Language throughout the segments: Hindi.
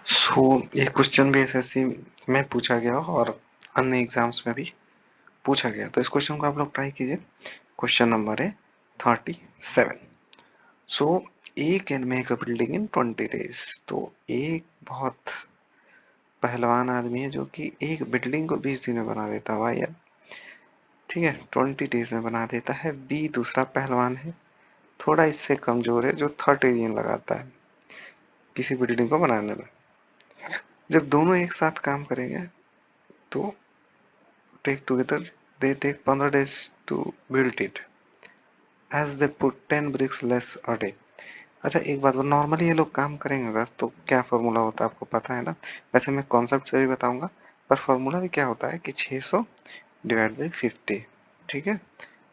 सो ये क्वेश्चन भी एसएससी में पूछा गया और अन्य एग्जाम्स में भी पूछा गया, तो इस क्वेश्चन को आप लोग ट्राई कीजिए। क्वेश्चन नंबर है 37। So A can make a building in 20 days। तो एक बहुत पहलवान आदमी है जो कि एक बिल्डिंग को 20 दिन में बना देता है भाई यार। ठीक है, 20 days में बना देता है। बी दूसरा पहलवान है, थोड़ा इससे कमजोर है, जो 30 दिन लगाता है किसी बिल्डिंग को बनाने में। जब दोनों एक साथ काम करेंगे तो take together they take 15 days to build it as they put 10 bricks less a day। अच्छा एक बात, नॉर्मली ये लोग काम करेंगे अगर तो क्या फॉर्मूला होता है आपको पता है ना। वैसे मैं कॉन्सेप्ट से भी बताऊंगा, पर फॉर्मूला भी क्या होता है कि 600 डिवाइड बाई 50। ठीक है,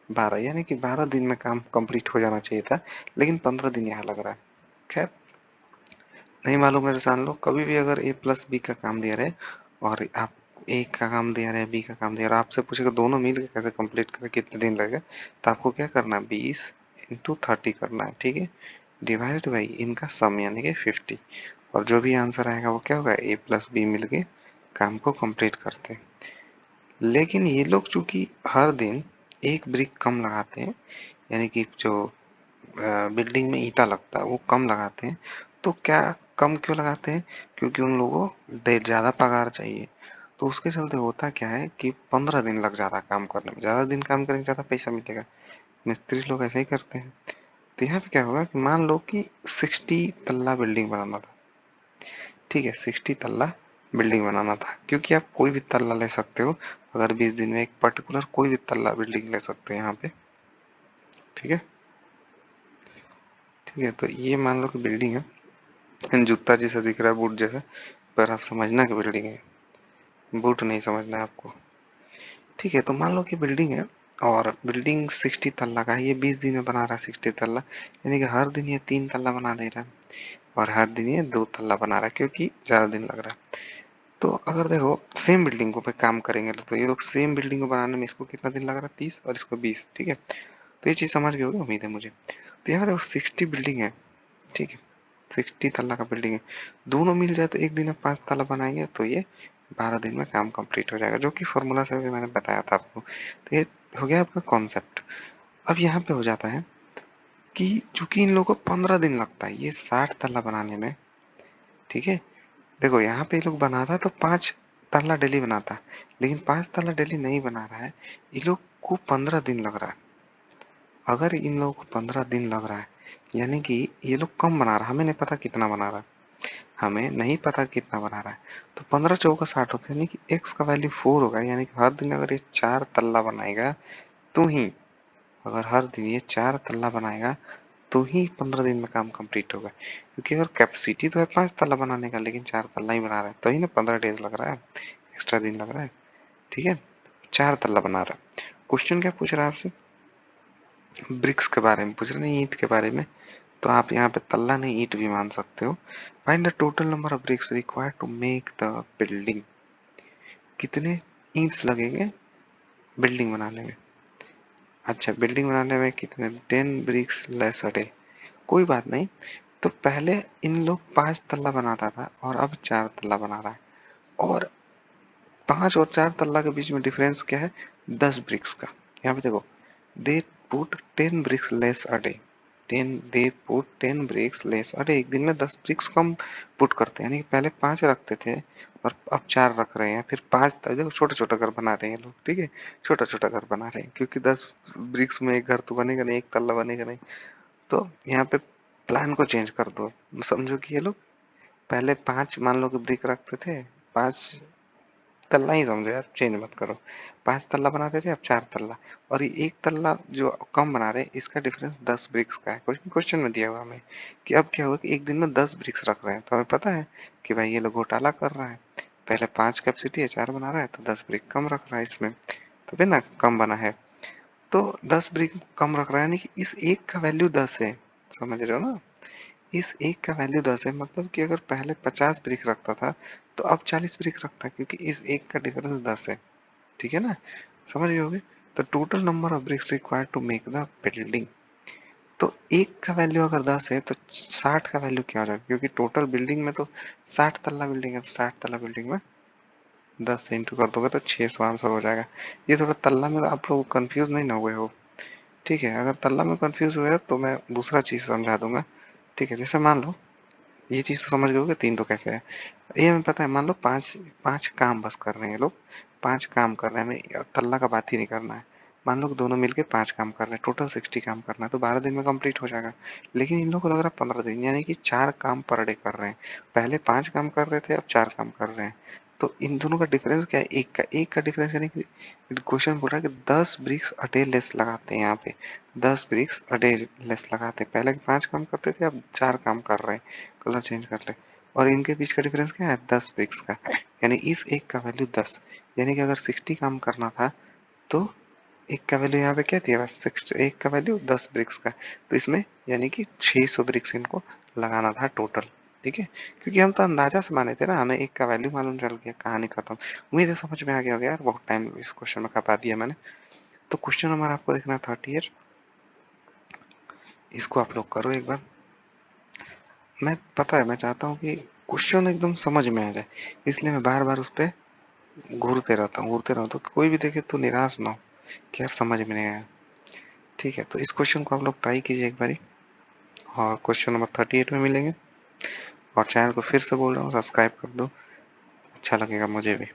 12, यानी कि 12 दिन में काम कंप्लीट हो जाना चाहिए था, लेकिन 15 दिन यहाँ लग रहा है। खैर, नहीं मालूम है तो जान लो, कभी भी अगर ए प्लस बी का काम दिया रहे और आप ए का काम दिया रहे बी का काम दिया रहे, आपसे पूछेगा दोनों मिल के कैसे कंप्लीट करें, कितने दिन लगेगा, तो आपको क्या करना है, 20 into 30 करना है। ठीक है, डिवाइड बाई इनका सम यानी कि 50, और जो भी आंसर आएगा वो क्या होगा, ए प्लस बी मिल के काम को कंप्लीट करते हैं। लेकिन ये लोग चूंकि हर दिन एक ब्रिक कम लगाते हैं, यानी कि जो बिल्डिंग में ईंटा लगता है वो कम लगाते हैं। तो क्या कम क्यों लगाते हैं, क्योंकि उन लोगों को ज़्यादा पगार चाहिए। तो उसके चलते होता क्या है कि 15 दिन लग जाता है काम करने में। ज़्यादा दिन काम करेंगे ज़्यादा पैसा मिलेगा, मिस्त्री लोग ऐसे ही करते हैं। तो यहाँ पे क्या होगा कि मान लो कि 60 तल्ला बिल्डिंग बनाना था। ठीक है, 60 तल्ला बिल्डिंग बनाना था, क्योंकि आप कोई भी तल्ला ले सकते हो। अगर 20 दिन में एक पर्टिकुलर कोई भी तल्ला बिल्डिंग ले सकते हैं यहाँ पे। ठीक है, ठीक है, तो ये मान लो कि बिल्डिंग है, जूता जैसा दिख रहा है, बूट जैसा, पर आप समझना कि बिल्डिंग है, बूट नहीं समझना है आपको। ठीक है, तो मान लो कि बिल्डिंग है और बिल्डिंग 60 तल्ला का है, ये 20 दिन में बना रहा है 60 तल्ला, यानी कि हर दिन ये 3 तल्ला बना दे रहा है और हर दिन ये 2 तल्ला बना रहा है, क्योंकि ज़्यादा दिन लग रहा है। तो अगर देखो सेम बिल्डिंग को पे काम करेंगे तो ये लोग सेम बिल्डिंग को बनाने में इसको कितना दिन लग रहा है, 30, और इसको 20। ठीक है, तो ये चीज़ समझ गए होगे उम्मीद है मुझे। तो यहाँ देखो 60 बिल्डिंग है। ठीक है, 60 तल्ला का बिल्डिंग है, दोनों मिल जाए तो एक दिन में 5 तल्ला बनाएंगे, तो ये 12 दिन में काम कंप्लीट हो जाएगा, जो कि फॉर्मूला से भी मैंने बताया था आपको। तो ये हो गया आपका कॉन्सेप्ट। अब यहाँ पे हो जाता है कि चूंकि इन लोगों को 15 दिन लगता है ये 60 तल्ला बनाने में। ठीक है, देखो यहाँ पे ये लोग बनाता तो 5 तल्ला डेली बनाता, लेकिन 5 तल्ला डेली नहीं बना रहा है, ये लोग को 15 दिन लग रहा है। अगर इन लोगों को 15 दिन लग रहा है, यानी कि ये लोग कम बना रहा है, हमें नहीं पता कितना बना रहा है, हमें नहीं पता कितना बना रहा है। तो 15 चौका 60 होता है, यानी कि एक्स का वैल्यू 4 होगा, यानी कि हर दिन अगर ये 4 तल्ला बनाएगा तो ही, अगर हर दिन ये 4 तल्ला बनाएगा तो ही 15 दिन में काम कंप्लीट होगा। क्योंकि अगर कैपेसिटी तो है 5 तल्ला बनाने का, लेकिन 4 तल्ला ही बना रहा है, तभी ना 15 डेज लग रहा है, एक्स्ट्रा दिन लग रहा है। ठीक है, 4 तल्ला बना रहा है। क्वेश्चन क्या पूछ रहा है आपसे, ब्रिक्स के बारे में पूछ रहे हैं, ईंट के बारे में। तो आप यहाँ पे तल्ला नहीं ईंट भी मान सकते हो। Find the total number of bricks required to make the building. कितने ईंट्स लगेंगे बिल्डिंग बनाने में। अच्छा, बिल्डिंग बनाने में कितने, 10 ब्रिक्स लेस अ डे। कोई बात नहीं, तो पहले इन लोग 5 तल्ला बनाता था और अब 4 तल्ला बना रहा है, और 5 और 4 तल्ला के बीच में डिफरेंस क्या है, 10 ब्रिक्स का। यहाँ पे देखो, they put 10 bricks less a day, 10 bricks less a day, एक दिन में 10 ब्रिक्स कम पुट करते हैं, यानी कि पहले 5 रखते थे और अब 4 रख रहे हैं, फिर 5, देखो छोटा छोटा घर बना रहे हैं लोग। ठीक है, छोटा छोटा घर बना रहे हैं, क्योंकि 10 ब्रिक्स में एक घर तो बनेगा नहीं, एक तल्ला बनेगा नहीं। तो यहाँ पे प्लान को चेंज कर दो। समझो कि ये लोग पहले 5 मान लो कि ब्रिक रखते थे, 5 तल्ला ही समझो यार, चेंज मत करो। 5 तल्ला बनाते थे, अब 4 तल्ला, और ये एक तल्ला जो कम बना रहे इसका डिफरेंस 10 ब्रिक्स का है। क्वेश्चन में दिया हुआ हमें कि अब क्या होगा कि एक दिन में 10 ब्रिक्स रख रहे हैं, तो हमें पता है कि भाई ये लोग घोटाला कर रहा है। पहले 5 कैपेसिटी है, 4 बना रहा है, तो 10 ब्रिक कम रख रहा है इसमें, तो फिर ना कम बना है। तो 10 ब्रिक कम रख रहा है, यानी कि इस एक का वैल्यू 10 है। समझ रहे हो ना, इस एक का वैल्यू 10 है, मतलब कि अगर पहले 50 ब्रिक रखता था तो अब 40 ब्रिक रखता है, क्योंकि इस एक का डिफरेंस 10 है। ठीक है ना, समझ गए होगे। तो total number of bricks required to make the building, तो 1 का वैल्यू अगर 10 है तो 60 का वैल्यू क्या हो जाएगा? क्योंकि टोटल बिल्डिंग में तो 60 तल्ला बिल्डिंग है, तो 60 तल्ला बिल्डिंग में 10 से इंटू कर दोगे तो 600 आंसर हो जाएगा। ये थोड़ा तल्ला में आप लोग कंफ्यूज नहीं ना हुए हो? ठीक है, अगर तल्ला में कंफ्यूज हुए तो मैं दूसरा चीज़ समझा दूंगा। ठीक है, जैसे मान लो ये चीज़ तो समझ गए हो कि 3 तो कैसे है। ये हमें पता है, मान लो 5 काम बस कर रहे हैं ये लोग, 5 काम कर रहे हैं, हमें तल्ला का बात ही नहीं करना है। मान लो कि दोनों मिलके 5 काम कर रहे हैं, टोटल 60 काम करना है, तो 12 दिन में कंप्लीट हो जाएगा। लेकिन इन लोगों को लग रहा है 15 दिन, यानी कि 4 काम पर डे कर रहे हैं। पहले 5 काम कर रहे थे, अब 4 काम कर रहे हैं। तो इन दोनों का डिफरेंस क्या है? 1 का डिफरेंस, यानी कि क्वेश्चन बोल रहा है कि 10 ब्रिक्स अ डे लेस लगाते हैं यहाँ पे। 10 ब्रिक्स अ डे लेस लगाते हैं। पहले 5 काम करते थे, अब 4 काम कर रहे हैं। कलर चेंज कर ले। और इनके बीच का डिफरेंस क्या है? 10 ब्रिक्स का। यानी इस एक का वैल्यू 10, यानी कि अगर 60 काम करना था तो एक का वैल्यू यहाँ पे क्या दिया? बस एक का वैल्यू 10 ब्रिक्स का। तो इसमें यानी कि 600 ब्रिक्स इनको लगाना था टोटल। ठीक है, क्योंकि हम तो अंदाजा से माने थे ना, हमें एक का वैल्यू मालूम चल गया, कहानी खत्म। उम्मीद है समझ में आ गया होगा यार, बहुत टाइम इस क्वेश्चन में खपा दिया मैंने। तो क्वेश्चन नंबर आपको देखना 30 इसको आप लोग करो एक बार। मैं पता है, मैं चाहता हूँ कि क्वेश्चन एकदम समझ में आ जाए, इसलिए मैं बार बार उस पर घूरते रहता हूँ, कोई भी देखे तो निराश ना हो कि यार समझ में नहीं आया। ठीक है, तो इस क्वेश्चन को आप लोग ट्राई कीजिए एक बारी, और क्वेश्चन नंबर 38 में मिलेंगे। और चैनल को फिर से बोल रहा हूँ, सब्सक्राइब कर दो, अच्छा लगेगा मुझे भी।